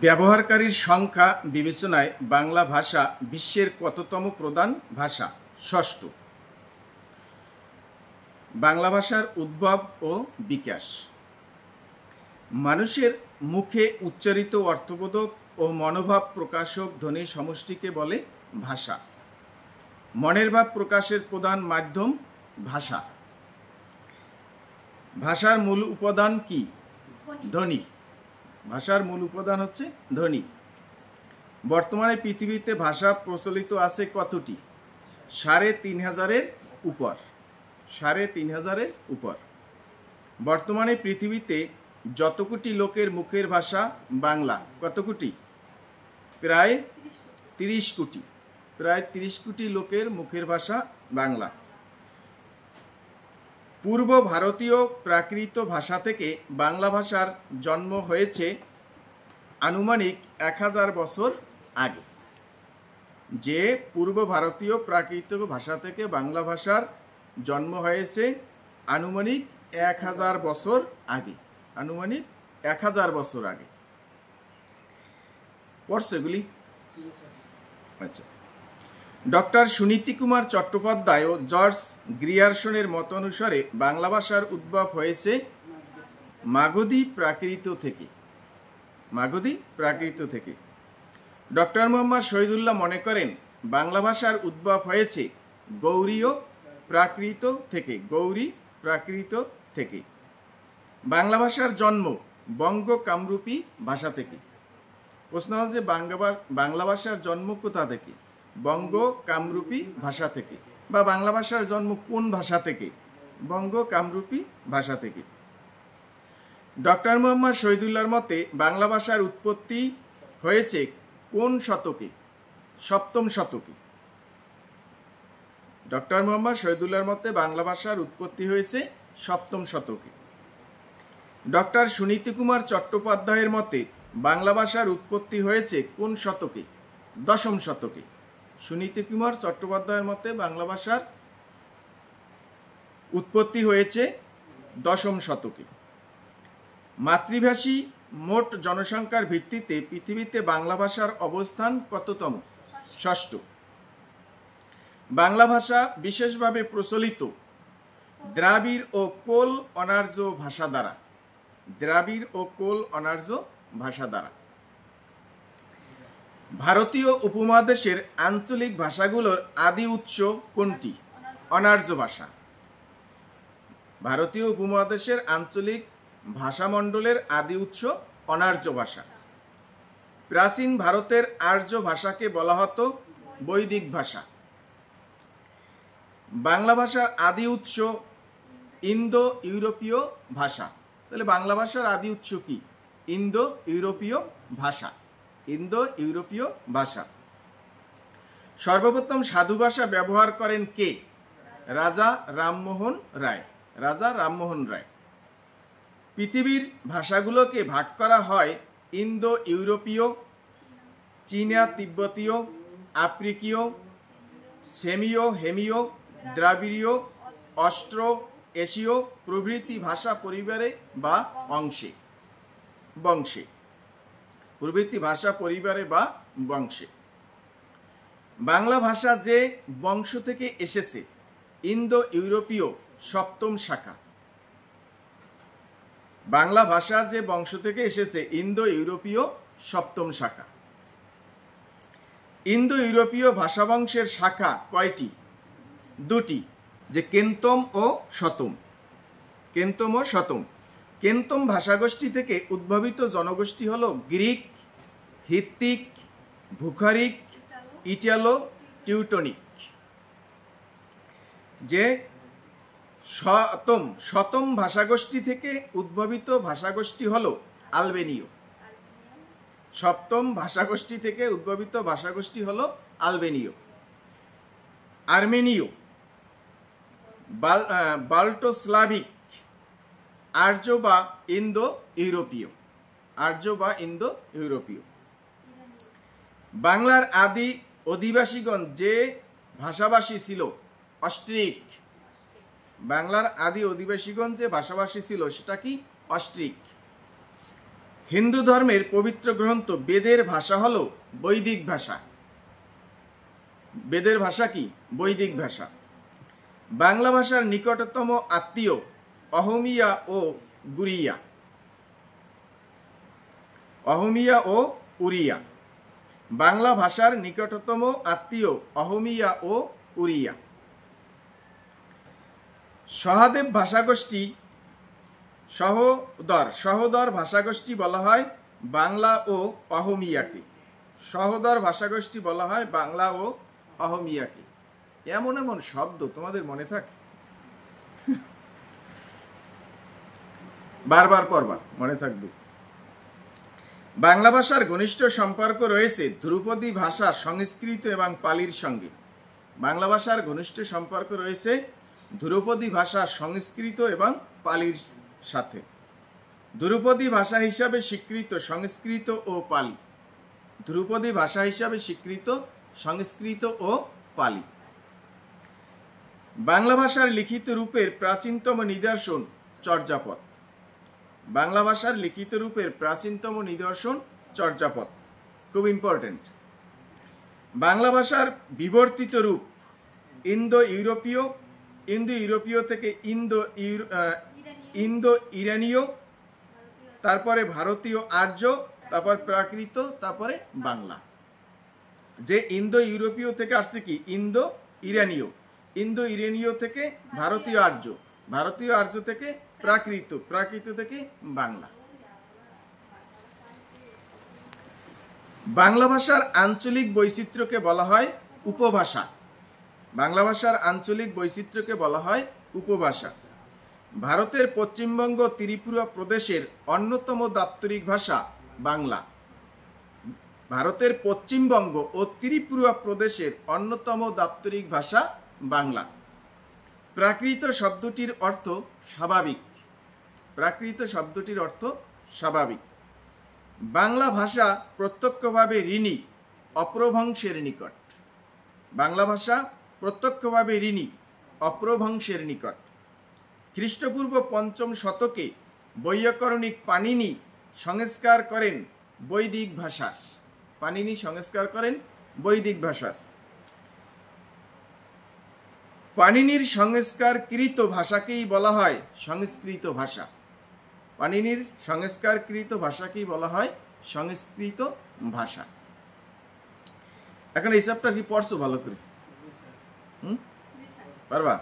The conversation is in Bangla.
ব্যবহারকারীর সংখ্যা বিবেচনায় বাংলা ভাষা বিশ্বের কততম প্রধান ভাষা? ষষ্ঠ। বাংলা ভাষার উদ্ভব ও বিকাশ। মানুষের মুখে উচ্চারিত অর্থবোধক ও মনোভাব প্রকাশক ধ্বনি সমষ্টিকে বলে ভাষা। মনের ভাব প্রকাশের প্রধান মাধ্যম ভাষা। ভাষার মূল উপাদান কি? ধ্বনি। ভাষার মূল উপাদান হচ্ছে ধ্বনি। বর্তমানে পৃথিবীতে ভাষা প্রচলিত আছে কতটি? ৩,৫০০-এর উপর। ৩,৫০০-এর উপর। বর্তমানে পৃথিবীতে যত কোটি লোকের মুখের ভাষা বাংলা, কত কোটি? প্রায় ৩০ কোটি। প্রায় ৩০ কোটি লোকের মুখের ভাষা বাংলা। পূর্ব ভারতীয় প্রাকৃত ভাষা থেকে বাংলা ভাষার জন্ম হয়েছে আনুমানিক ১০০০ বছর আগে। যে পূর্ব ভারতীয় প্রাকৃত ভাষা থেকে বাংলা ভাষার জন্ম হয়েছে আনুমানিক ১০০০ বছর আগে। আনুমানিক ১০০০ বছর আগে। পড়ছে এগুলি? আচ্ছা। ডক্টর সুনীতি কুমার চট্টোপাধ্যায় ও জর্জ গ্রিয়ারসনের মত অনুসারে বাংলা ভাষার উদ্ভব হয়েছে মাগধী প্রাকৃত থেকে। মাগধী প্রাকৃত থেকে। ডক্টর মোহাম্মদ শহীদুল্লাহ মনে করেন বাংলা ভাষার উদ্ভব হয়েছে গৌড়ীয় প্রাকৃত থেকে। গৌড়ী প্রাকৃত থেকে। বাংলা ভাষার জন্ম বঙ্গ কামরূপী ভাষা থেকে। প্রশ্ন হল যে বাংলা ভাষার জন্ম কোথা থেকে? বঙ্গ কামরূপী ভাষা থেকে। বা বাংলা ভাষার জন্ম কোন ভাষা থেকে? বঙ্গ কামরূপী ভাষা থেকে। ডক্টর মোহাম্মদ শহীদুল্লাহর মতে বাংলা ভাষার উৎপত্তি হয়েছে কোন শতকে? ৭ম শতকে। ডক্টর মোহাম্মদ শহীদুল্লাহর মতে বাংলা ভাষার উৎপত্তি হয়েছে ৭ম শতকে। ডক্টর সুনীতি কুমার চট্টোপাধ্যায়ের মতে বাংলা ভাষার উৎপত্তি হয়েছে কোন শতকে? ১০ম শতকে। সুনীতি কুমার চট্টোপাধ্যায়ের মতে বাংলা ভাষার উৎপত্তি হয়েছে ১০ম শতকে। মাতৃভাষী মোট জনসংখ্যার ভিত্তিতে পৃথিবীতে বাংলা ভাষার অবস্থান কততম? ষষ্ঠ। বাংলা ভাষা বিশেষভাবে প্রচলিত দ্রাবিড় ও কোল অনার্য ভাষা দ্বারা। দ্রাবিড় ও কোল অনার্য ভাষা দ্বারা। ভারতীয় উপমহাদেশের আঞ্চলিক ভাষাগুলোর আদি উৎস কোনটি? অনার্য ভাষা। ভারতীয় উপমহাদেশের আঞ্চলিক ভাষামণ্ডলের আদি উৎস অনার্য ভাষা। প্রাচীন ভারতের আর্য ভাষাকে বলা হতো বৈদিক ভাষা। বাংলা ভাষার আদি উৎস ইন্দো ইউরোপীয় ভাষা। তাহলে বাংলা ভাষার আদি উৎস কি? ইন্দো ইউরোপীয় ভাষা। ইন্দো ইউরোপীয় ভাষা। সর্বপ্রথম সাধু ভাষা ব্যবহার করেন কে? রাজা রামমোহন রায়। রাজা রামমোহন রায়। পৃথিবীর ভাষাগুলোকে ভাগ করা হয় ইন্দো ইউরোপীয়, চীনা তিব্বতীয়, আফ্রিকীয়, সেমীয়, হেমীয়, দ্রাবিড়ীয়, অস্ট্রো এশীয় প্রভৃতি ভাষা পরিবারে বা অংশে। বংশে। প্রভৃতি ভাষা পরিবারে বা বংশে। বাংলা ভাষা যে বংশ থেকে এসেছে ইন্দো ইউরোপীয় ৭ম শাখা। বাংলা ভাষা যে বংশ থেকে এসেছে ইন্দো ইউরোপীয় ৭ম শাখা। ইন্দো ইউরোপীয় ভাষা বংশের শাখা কয়টি? ২টি, যে কেন্তম ও শতম। কেন্তম ও শতম। কেন্তম ভাষাগোষ্ঠী থেকে উদ্ভাবিত জনগোষ্ঠী হল গ্রিক, হিত্তিক, বুখারিক, ইটালো টিউটনিক। যে শতম ভাষাগোষ্ঠী থেকে উদ্ভাবিত ভাষাগোষ্ঠী হল আলবেনীয়। ৭ম ভাষাগোষ্ঠী থেকে উদ্ভাবিত ভাষাগোষ্ঠী হল আলবেনীয়। আর্মেনীয়, বাল্টোস্লাভিক, আর্য বা ইন্দো ইউরোপীয়। আর্য বা ইন্দো ইউরোপীয়। বাংলার আদি অধিবাসীগণ যে ভাষাভাষী ছিল অস্ট্রিক। বাংলার আদি অধিবাসীগণ যে ভাষাভাষী ছিল সেটা কি? অস্ট্রিক। হিন্দু ধর্মের পবিত্র গ্রন্থ বেদের ভাষা হলো বৈদিক ভাষা। বেদের ভাষা কি? বৈদিক ভাষা। বাংলা ভাষার নিকটতম আত্মীয় অহমিয়া ও গুরিয়া, অহমিয়া ও উড়িয়া। বাংলা ভাষার নিকটতম আত্মীয় অহমিয়া ও উড়িয়া। সহদেব ভাষাগোষ্ঠী সহোদর ভাষাগোষ্ঠী বলা হয় বাংলা ও অহমিয়াকে। সহোদর ভাষাগোষ্ঠী বলা হয় বাংলা ও অহমিয়াকে। এমন এমন শব্দ তোমাদের মনে থাকে, বারবার পড়বা, মনে থাকবে। বাংলা ভাষার ঘনিষ্ঠ সম্পর্ক রয়েছে ধ্রুপদী ভাষা সংস্কৃত এবং পালির সঙ্গে। বাংলা ভাষার ঘনিষ্ঠ সম্পর্ক রয়েছে ধ্রুপদী ভাষা সংস্কৃত এবং পালির সাথে। ধ্রুপদী ভাষা হিসাবে স্বীকৃত সংস্কৃত ও পালি। ধ্রুপদী ভাষা হিসাবে স্বীকৃত সংস্কৃত ও পালি। বাংলা ভাষার লিখিত রূপের প্রাচীনতম নিদর্শন চর্যাপদ। বাংলা ভাষার লিখিত রূপের প্রাচীনতম নিদর্শন চর্যাপদ, খুব ইম্পর্টেন্ট। বাংলা ভাষার বিবর্তিত রূপ ইন্দো ইউরোপীয় থেকে ইন্দো ইরানীয়, তারপরে ভারতীয় আর্য, তারপর প্রাকৃত, তারপরে বাংলা। যে ইন্দো ইউরোপীয় থেকে আসছে কি? ইন্দো ইরানীয়। ইন্দো ইরানীয় থেকে ভারতীয় আর্য, ভারতীয় আর্য থেকে প্রাকৃত, প্রাকৃত থেকে বাংলা। বাংলা ভাষার আঞ্চলিক বৈচিত্র্যকে বলা হয় উপভাষা। বাংলা ভাষার আঞ্চলিক বৈচিত্র্যকে বলা হয় উপভাষা। ভারতের পশ্চিমবঙ্গ ত্রিপুরা প্রদেশের অন্যতম দাপ্তরিক ভাষা বাংলা। ভারতের পশ্চিমবঙ্গ ও ত্রিপুরা প্রদেশের অন্যতম দাপ্তরিক ভাষা বাংলা। প্রাকৃত শব্দটির অর্থ স্বাভাবিক। প্রাকৃত শব্দটির অর্থ স্বাভাবিক। বাংলা ভাষা প্রত্যক্ষভাবে ঋণী অপ্রভ্রংশের নিকট। বাংলা ভাষা প্রত্যক্ষভাবে ঋণী অপ্রভ্রংশের নিকট। খ্রিস্টপূর্ব ৫ম শতকে বৈয়াকরণিক পাণিনি সংস্কার করেন বৈদিক ভাষার। পাণিনি সংস্কার করেন বৈদিক ভাষার। পাণিনির সংস্কারকৃত ভাষাকেই বলা হয় সংস্কৃত ভাষা। পাণিনির সংস্কারকৃত ভাষাকেই বলা হয় সংস্কৃত ভাষা। এখন এই চ্যাপ্টার কি পড়ছো ভালো করে? পারবা?